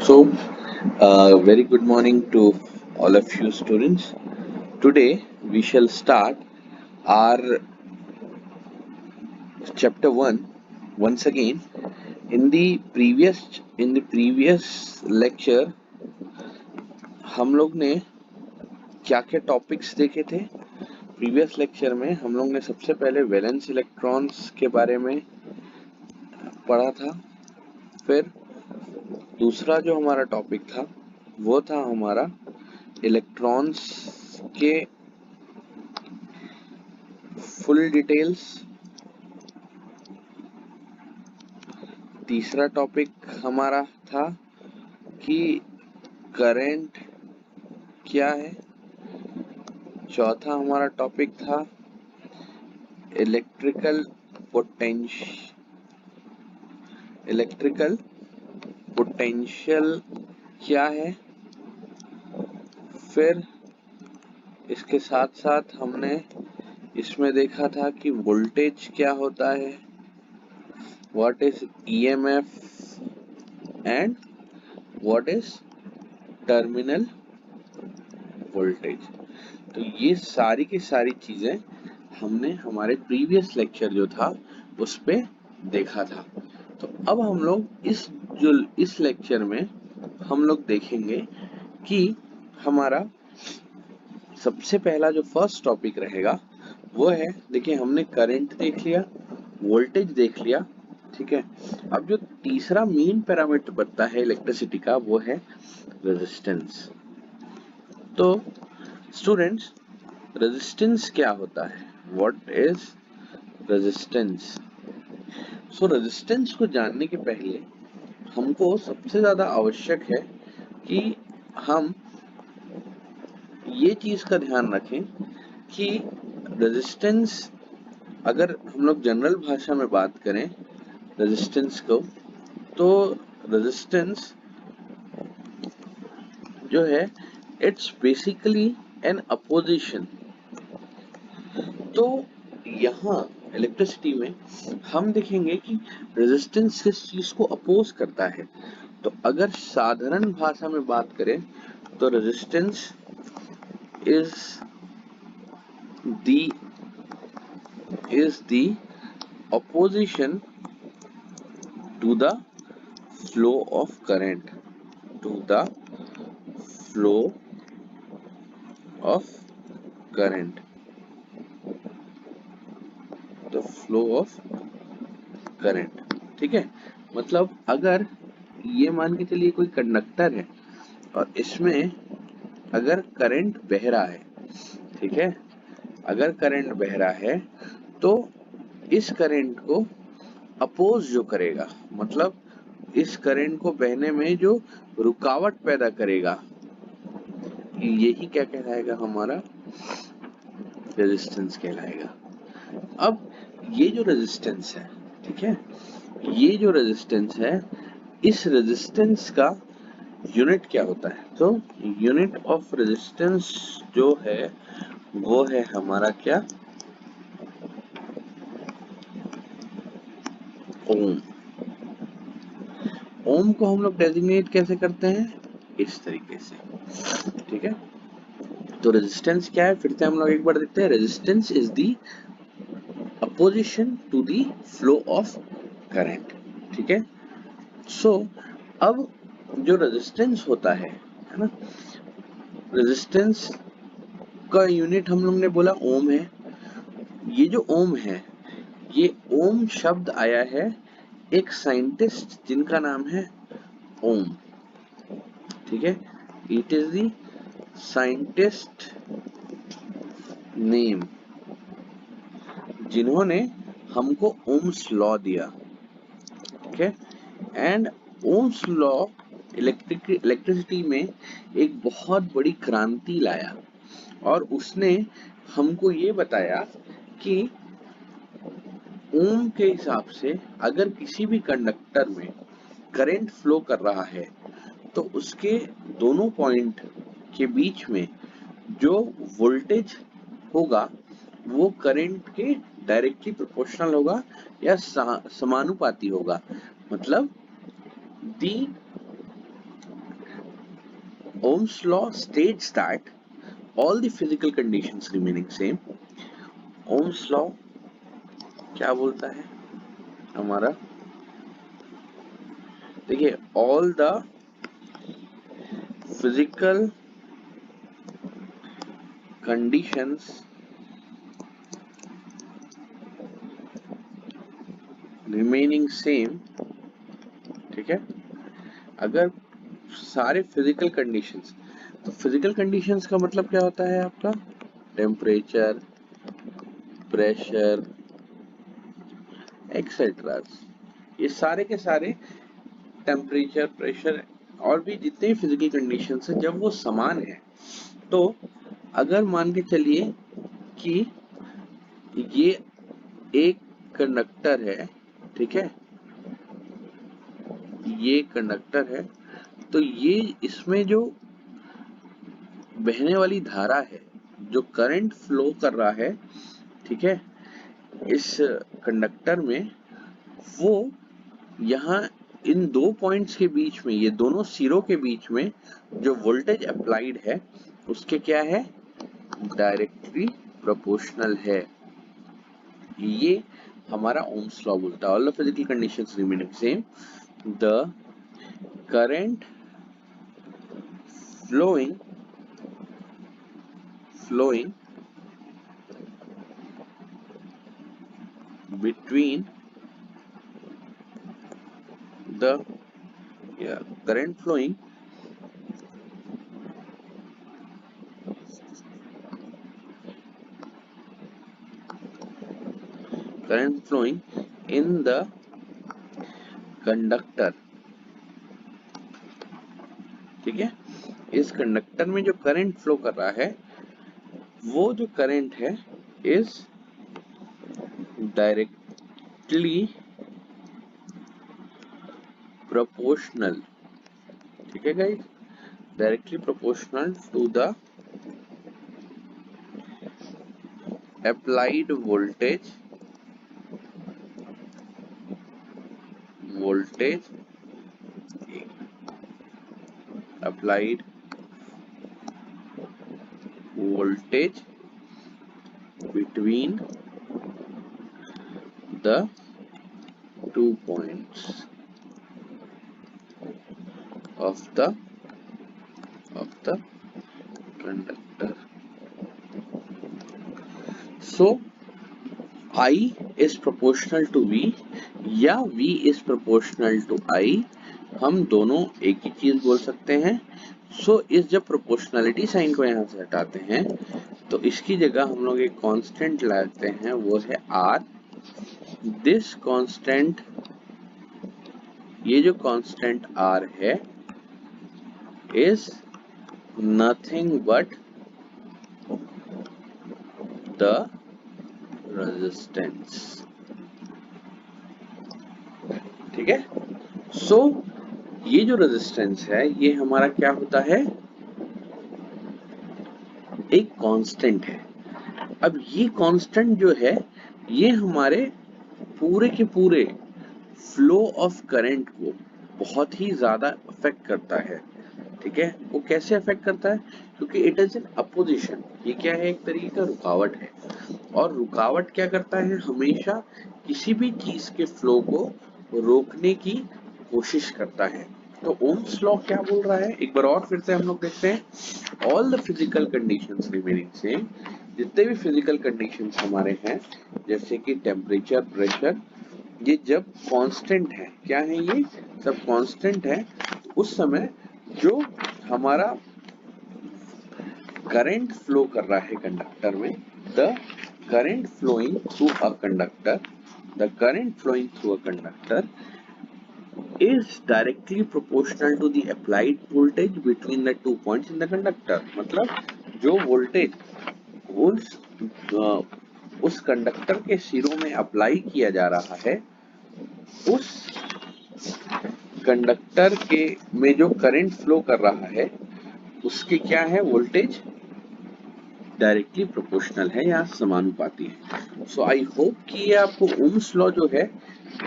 So, very good morning to all of you students. Today we shall start our chapter 1 once again. In the previous lecture हम लोग ने क्या क्या topics देखे थे। Previous lecture में हम लोग ने सबसे पहले वैलेंस इलेक्ट्रॉन्स के बारे में पढ़ा था। फिर दूसरा जो हमारा टॉपिक था वो था हमारा इलेक्ट्रॉन्स के फुल डिटेल्स। तीसरा टॉपिक हमारा था कि करंट क्या है। चौथा हमारा टॉपिक था इलेक्ट्रिकल पोटेंशियल क्या है। फिर इसके साथ साथ हमने इसमें देखा था कि वोल्टेज क्या होता है, what is EMF and what is terminal voltage. तो ये सारी की सारी चीजें हमने हमारे प्रीवियस लेक्चर जो था उस पे देखा था। तो अब हम लोग इस लेक्चर में हम लोग देखेंगे कि हमारा सबसे पहला जो फर्स्ट टॉपिक रहेगा वो है, देखिए हमने करंट देख लिया, वोल्टेज देख लिया, ठीक है। अब जो तीसरा मेन पैरामीटर बनता है इलेक्ट्रिसिटी का वो है रेजिस्टेंस। तो स्टूडेंट्स, रेजिस्टेंस क्या होता है, what is resistance. So resistance को जानने के पहले हमको सबसे ज्यादा आवश्यक है कि हम ये चीज का ध्यान रखें कि रेजिस्टेंस, अगर हम लोग जनरल भाषा में बात करें रेजिस्टेंस को, तो रेजिस्टेंस जो है इट्स बेसिकली एन अपोजिशन। तो यहाँ इलेक्ट्रिसिटी में हम देखेंगे कि रेजिस्टेंस किस चीज को अपोज करता है। तो अगर साधारण भाषा में बात करें तो resistance is the opposition to the flow of current, to the flow of current, the flow of current, ठीक है। मतलब अगर ये मान के चलिए कोई कंडक्टर है और इसमें अगर करंट बह रहा है, ठीक है, अगर करंट बह रहा है तो इस करंट को अपोज जो करेगा, मतलब इस करंट को बहने में जो रुकावट पैदा करेगा, यही क्या कहलाएगा, हमारा रेजिस्टेंस कहलाएगा। अब ये जो रेजिस्टेंस है, ठीक है, ये जो रेजिस्टेंस है, इस रेजिस्टेंस का यूनिट क्या होता है। तो यूनिट ऑफ रेजिस्टेंस जो है वो है हमारा क्या, ओम। ओम को हम लोग डेजिग्नेट कैसे करते हैं, इस तरीके से, ठीक है। तो रेजिस्टेंस क्या है, फिर से हम लोग एक बार देखते हैं। Resistance is the opposition to the flow of current, ठीक है। सो अब जो रेजिस्टेंस होता है ना, रेजिस्टेंस का यूनिट हम लोग ने बोला ओम है। ये जो ओम है, ये ओम शब्द आया है एक साइंटिस्ट जिनका नाम है ओम, ठीक है। It is the scientist name जिन्होंने हमको ओम्स लॉ दिया, ठीक है। एंड ओम्स लॉ इलेक्ट्रिसिटी में एक बहुत बड़ी क्रांति लाया और उसने हमको ये बताया कि ओम के हिसाब से अगर किसी भी कंडक्टर में करंट फ्लो कर रहा है तो उसके दोनों पॉइंट के बीच में जो वोल्टेज होगा वो करंट के डायरेक्टली प्रोपोर्शनल होगा या समानुपाती होगा। मतलब दी Ohm's law states that all the physical conditions remaining same. Ohm's law क्या बोलता है हमारा, देखिए, all the physical conditions remaining same, ठीक है, अगर सारे फिजिकल कंडीशंस, तो फिजिकल कंडीशंस का मतलब क्या होता है आपका, टेम्परेचर, प्रेशर, एक्सेट्रा, ये सारे के सारे टेम्परेचर, प्रेशर और भी जितने फिजिकल कंडीशंस हैं, जब वो समान है, तो अगर मान के चलिए कि ये एक कंडक्टर है, ठीक है, ये कंडक्टर है, तो ये इसमें जो बहने वाली धारा है, जो करंट फ्लो कर रहा है, ठीक है, इस कंडक्टर में, वो यहाँ इन दो पॉइंट्स के बीच में, ये दोनों सिरों के बीच में जो वोल्टेज अप्लाइड है, उसके क्या है, डायरेक्टली प्रोपोर्शनल है। ये हमारा ओम्स लॉ बोलता है। All the physical conditions remaining same, the current flowing between the current flowing in the conductor, ठीक है, इस कंडक्टर में जो करंट फ्लो कर रहा है, वो जो करंट है इज डायरेक्टली प्रोपोर्शनल, ठीक है guys, directly proportional to the applied voltage applied voltage between the 2 points of the conductor. So I is proportional to V या V is proportional to I, हम दोनों एक ही चीज बोल सकते हैं। सो इस जब प्रोपोर्शनलिटी साइन को यहाँ से हटाते हैं, तो इसकी जगह हम लोग एक कांस्टेंट लाते हैं, वो है R। दिस कांस्टेंट, ये जो कांस्टेंट R है, is nothing but the resistance, ठीक है। सो ये जो रेजिस्टेंस है, ये हमारा क्या होता है, एक कांस्टेंट है। अब ये कांस्टेंट जो है, ये हमारे पूरे के पूरे फ्लो ऑफ करंट को बहुत ही ज्यादा अफेक्ट करता है, ठीक है। वो कैसे अफेक्ट करता है, क्योंकि इट इज इन अपोजिशन, ये क्या है, एक तरीके का रुकावट है, और रुकावट क्या करता है, हमेशा किसी भी चीज के फ्लो को रोकने की कोशिश करता है। तो ओम्स लॉ क्या बोल रहा है, एक बार और फिर से हम लोग देखते हैं। All the physical conditions remaining same, जितने भी फिजिकल कंडीशंस हमारे हैं, जैसे कि टेम्परेचर, प्रेशर, ये जब कांस्टेंट है, क्या है, ये सब कांस्टेंट है, उस समय जो हमारा करंट फ्लो कर रहा है कंडक्टर में, the current flowing through a conductor, the current flowing through a conductor is directly proportional to the applied voltage between the 2 points in the conductor। मतलब जो वोल्टेज उस कंडक्टर के सिरों में अप्लाई किया जा रहा है, उस कंडक्टर के में जो करंट फ्लो कर रहा है, उसकी क्या है, वोल्टेज डायरेक्टली प्रोपोर्शनल है या समानुपाती है। सो आई होप कि ये आपको ओम्स लॉ जो है,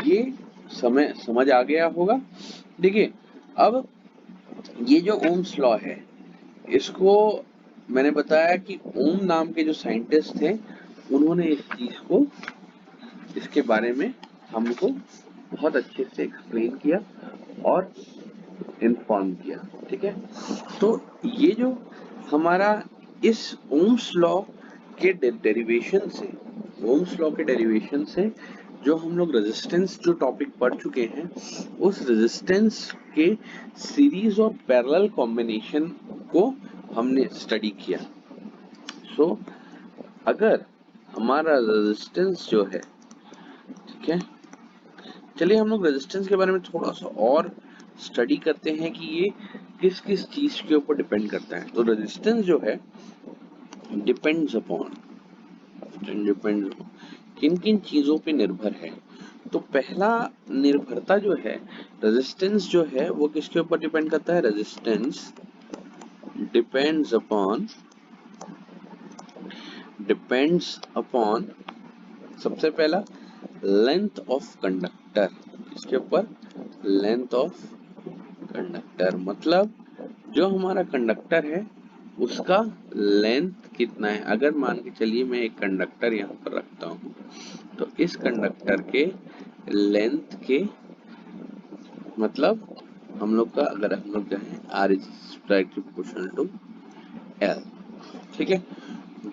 ये समझ आ गया होगा। देखिए, अब ये जो ओम्स लॉ है, इसको मैंने बताया कि ओम नाम के जो साइंटिस्ट थे उन्होंने इस चीज को, इसके बारे में हमको बहुत अच्छे से एक्सप्लेन किया और इन्फॉर्म किया। ठीक है, तो ये जो हमारा इस ओम्स लॉ के डेरिवेशन से, ओम्स लॉ के डेरिवेशन से जो हम लोग रेजिस्टेंस जो टॉपिक पढ़ चुके हैं, उस रेजिस्टेंस के सीरीज और पैरेलल कॉम्बिनेशन को हमने स्टडी किया। सो अगर हमारा रेजिस्टेंस जो है, ठीक है, चलिए हम लोग रेजिस्टेंस के बारे में थोड़ा सा और स्टडी करते हैं कि ये किस किस चीज के ऊपर डिपेंड करता है। तो रेजिस्टेंस जो है डिपेंड्स अपॉन किन किन चीजों पे निर्भर है। तो पहला निर्भरता जो है, रेजिस्टेंस जो है वो किसके ऊपर डिपेंड करता है? रेजिस्टेंस डिपेंड्स अपॉन सबसे पहला लेंथ ऑफ कंडक्टर। इसके ऊपर लेंथ ऑफ कंडक्टर, मतलब जो हमारा कंडक्टर है उसका लेंथ कितना है। अगर मान के चलिए मैं एक कंडक्टर यहाँ पर रखता हूँ, तो इस कंडक्टर के लेंथ के मतलब हम लोग का, अगर हम लोग जाए R is directly proportional to L। ठीक है,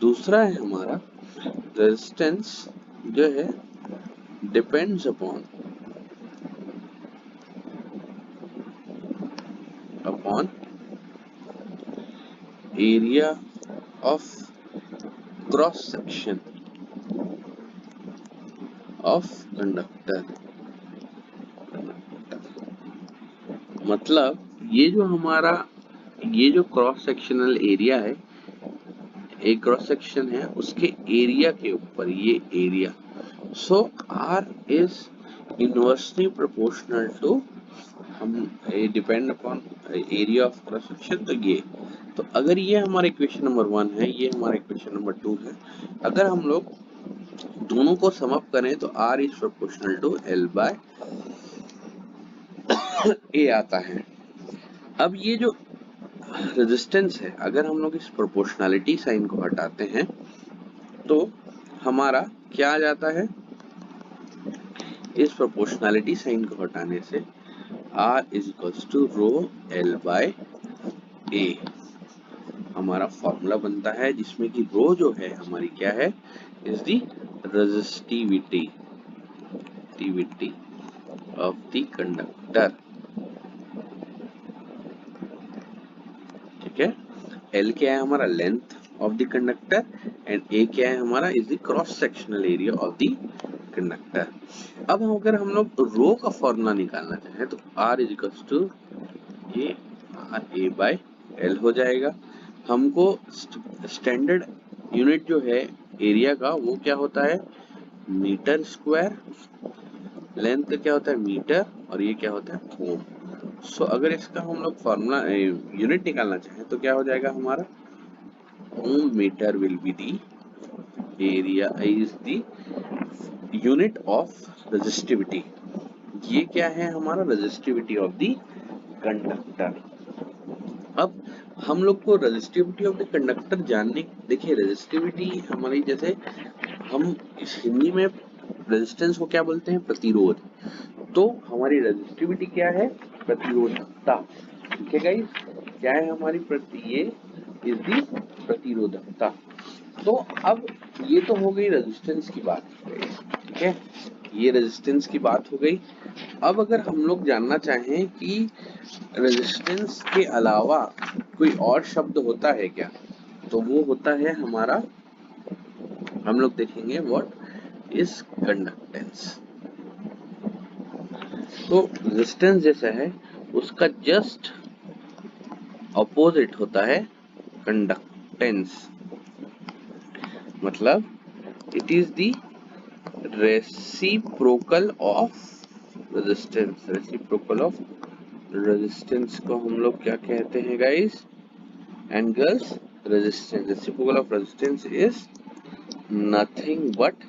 दूसरा है हमारा रेजिस्टेंस जो है depends upon area of cross section of conductor. मतलब ये जो हमारा ये जो क्रॉस सेक्शनल एरिया है, एक क्रॉस सेक्शन है, उसके एरिया के ऊपर ये area, so R is inversely proportional to, हम depend upon area of cross section. तो ये, तो अगर ये हमारा इक्वेशन नंबर 1 है, ये हमारा इक्वेशन नंबर 2 है, अगर हम लोग दोनों को सम अप करें तो R is proportional to L by A आता है। अब ये जो रेजिस्टेंस है, अगर हम लोग इस प्रोपोर्शनलिटी साइन को हटाते हैं तो हमारा क्या आ जाता है? इस प्रोपोर्शनलिटी साइन को हटाने से R is equals to rho L by A हमारा फॉर्मूला बनता है, जिसमें कि रो जो है हमारी क्या है? Is the resistivity of the conductor. ठीक है, L क्या है हमारा? Length of the conductor, and A क्या है हमारा? Is the cross sectional area of the conductor. अब अगर हम लोग रो का फॉर्मूला निकालना चाहें तो R इज इक्वल्स टू ये R A बाय L हो जाएगा। हमको स्टैंडर्ड यूनिट जो है एरिया का वो क्या होता है? Metre square. लेंथ का क्या होता है? मीटर, और ये क्या होता है? ओम। सो अगर इसका हम लोग फॉर्मूला यूनिट निकालना चाहें तो क्या हो जाएगा हमारा? Ohm metre will be the area is the unit of resistivity. ये क्या है हमारा? Resistivity of the conductor. अब हम लोग को रेजिस्टिविटी ऑफ द कंडक्टर जानने, देखिए रेजिस्टिविटी हमारी, जैसे हम इस हिंदी में रेजिस्टेंस को क्या बोलते हैं? प्रतिरोध। तो हमारी रेजिस्टिविटी क्या है? प्रतिरोधकता। ठीक है गाइस, क्या है हमारी ये इज दी प्रतिरोधकता। तो अब ये तो हो गई रेजिस्टेंस की बात। ठीक है, ये रेजिस्टेंस की बात हो गई। अब अगर हम लोग जानना चाहें कि रेजिस्टेंस के अलावा कोई और शब्द होता है क्या, तो वो होता है हमारा, हम लोग देखेंगे व्हाट इज कंडक्टेंस। तो रेजिस्टेंस जैसा है उसका जस्ट अपोजिट होता है कंडक्टेंस। मतलब it is the reciprocal of resistance. Reciprocal of resistance को हम लोग क्या कहते हैं guys? And girls, resistance, reciprocal of resistance is nothing but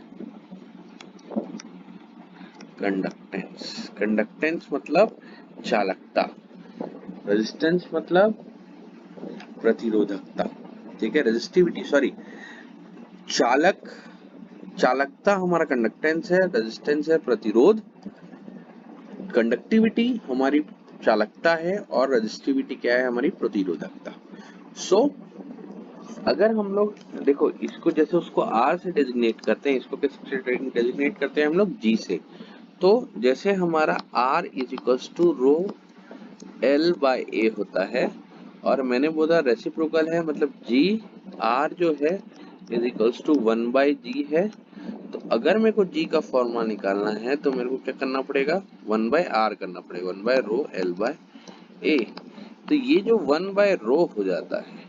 conductance. Conductance मतलब चालकता, रेजिस्टेंस मतलब प्रतिरोधकता, ठीक है, रेजिस्टिविटी सॉरी, चालकता हमारा कंडक्टेंस है, रेजिस्टेंस है प्रतिरोध, कंडक्टिविटी हमारी चालकता है और रेजिस्टिविटी क्या है हमारी प्रतिरोधकता। सो अगर हम लोग देखो इसको जैसे उसको R से डेजिग्नेट करते हैं, इसको किससे डेजिग्नेट करते हैं हम लोग, G से। तो जैसे हमारा R is equals to rho L by A होता है और मैंने बोला रेसिप्रोकल है, मतलब G R जो है is equals to 1 by G है। तो अगर मेरे को G का फॉर्मूला निकालना है तो मेरे को क्या करना पड़ेगा, 1 बाय R करना पड़ेगा, 1 by rho L by A। तो ये जो 1 बाय रो हो जाता है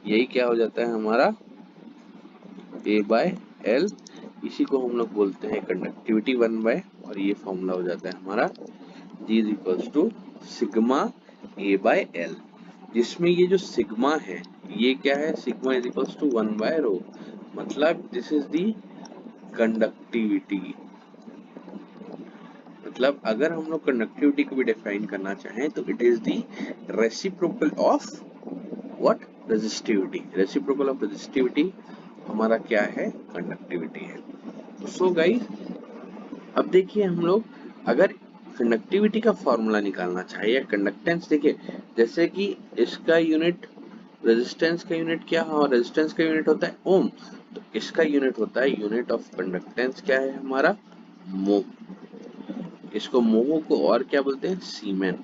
यही क्या हो जाता है हमारा A बाय L, इसी को हम लोग बोलते हैं कंडक्टिविटी 1 बाय, और ये फॉर्मूला हो जाता है हमारा G is equals to sigma A by L, जिसमें ये जो सिग्मा है ये क्या है, sigma is equals to 1 by rho, मतलब दिस इज दी कंडक्टिविटी। मतलब अगर हम लोग कंडक्टिविटी को भी डिफाइन करना चाहें तो it is the reciprocal of what, resistivity. Reciprocal of resistivity हमारा क्या है, कंडक्टिविटी है। सो गाइस अब देखिए हम लोग अगर कंडक्टिविटी का फॉर्मूला निकालना चाहिए या कंडक्टेंस, देखिए जैसे कि इसका यूनिट रेजिस्टेंस का यूनिट क्या है, रेजिस्टेंस का यूनिट होता है ओम, तो इसका यूनिट होता है, यूनिट ऑफ कंडक्टेंस क्या है हमारा, मोह। इसको मोह को और क्या बोलते हैं, सीमेन।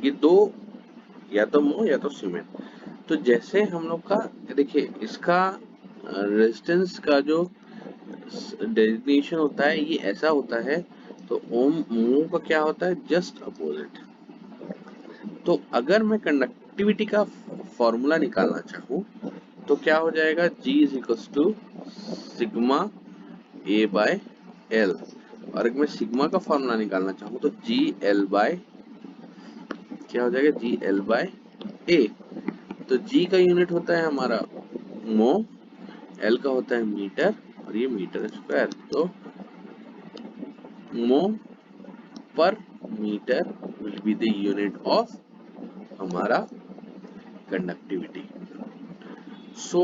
ये दो, या तो मोह या तो सीमेन। तो जैसे हम लोग का देखिए इसका रेजिस्टेंस का जो डेजिग्नेशन होता है ये ऐसा होता है, तो ओम मोह का क्या होता है, जस्ट अपोजिट। तो अगर मैं कंडक्टिविटी का फॉर्मूला निकालना चाहूँ तो क्या हो जाएगा, G is equals to sigma A by L, और अगर मैं सिग्मा का फॉर्मूला निकालना चाहूँ तो G L बाय क्या हो जाएगा, G L बाय A। तो G का यूनिट होता है हमारा मो, L का होता है मीटर और ये मीटर स्क्वायर, तो mho per metre will be the unit of हमारा कंडक्टिविटी। सो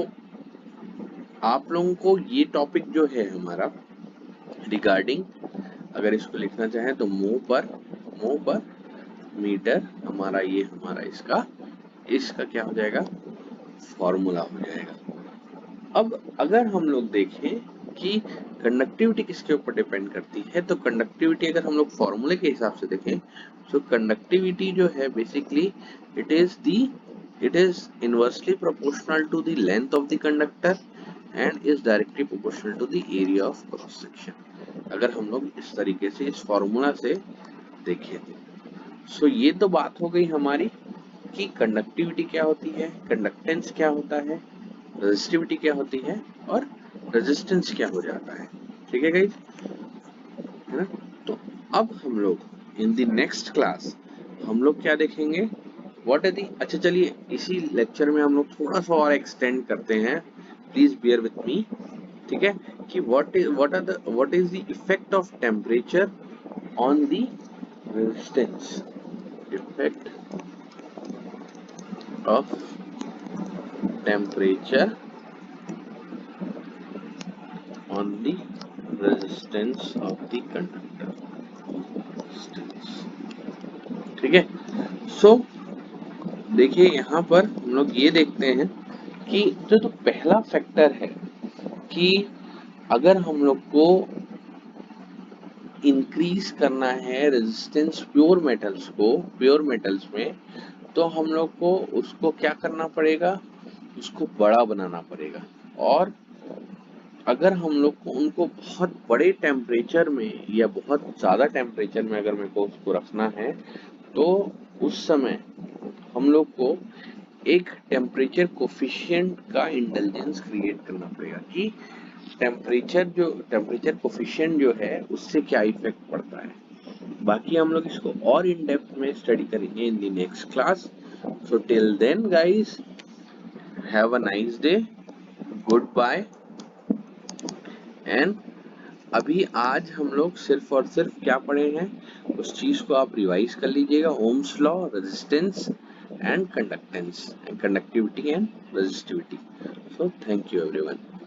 आप लोगों को ये टॉपिक जो है हमारा रिगार्डिंग, अगर इसको लिखना चाहें तो मो पर मीटर हमारा ये हमारा इसका क्या हो जाएगा, फॉर्मूला हो जाएगा। अब अगर हम लोग देखें कि कंडक्टिविटी किसके ऊपर डिपेंड करती है, तो कंडक्टिविटी अगर हम लोग फॉर्मूले के हिसाब से देखें तो कंडक्टिविटी जो है basically it is inversely proportional to the length of the conductor and is directly proportional to the area of cross section. अगर हम लोग इस तरीके से इस फॉर्मूला से देखें सो ये तो बात हो गई हमारी कि कंडक्टिविटी क्या होती है, कंडक्टेंस क्या होता है, रेजिस्टिविटी क्या होती है और रेजिस्टेंस क्या हो जाता है। ठीक है गाइस, है ना। तो अब हम लोग इन द नेक्स्ट क्लास हम लोग क्या देखेंगे, व्हाट आर दी, अच्छा चलिए इसी लेक्चर में हम लोग थोड़ा सा और एक्सटेंड करते हैं, प्लीज बियर विथ मी, ठीक है, कि what is the effect of temperature on the resistance, effect of temperature on the resistance of the conductor, ठीक है। सो देखिए यहाँ पर हम लोग ये देखते हैं कि जो तो पहला फैक्टर है कि अगर हम लोग को इंक्रीज करना है रेजिस्टेंस प्योर मेटल्स में, तो हम लोग को उसको क्या करना पड़ेगा, उसको बड़ा बनाना पड़ेगा। और अगर हम लोग को उनको बहुत बड़े टेम्परेचर में या बहुत ज़्यादा टेम्परेचर में अगर मेरे को उसको रखना है तो उस समय हम लोग को एक टेम्परेचर कोफिशिएंट का इंटेलिजेंस क्रिएट करना पड़ेगा कि टेम्परेचर कोफिशिएंट जो है उससे क्या इफेक्ट पड़ता है। बाकी हम लोग इसको और इन डेप्थ में स्टडी करेंगे in the next class. So till then guys, have a nice day, goodbye. And अभी आज हम लोग सिर्फ और सिर्फ क्या पढ़े हैं उस चीज को आप रिवाइज कर लीजिएगा, Ohm's law, resistance and conductance and conductivity and resistivity. So thank you everyone.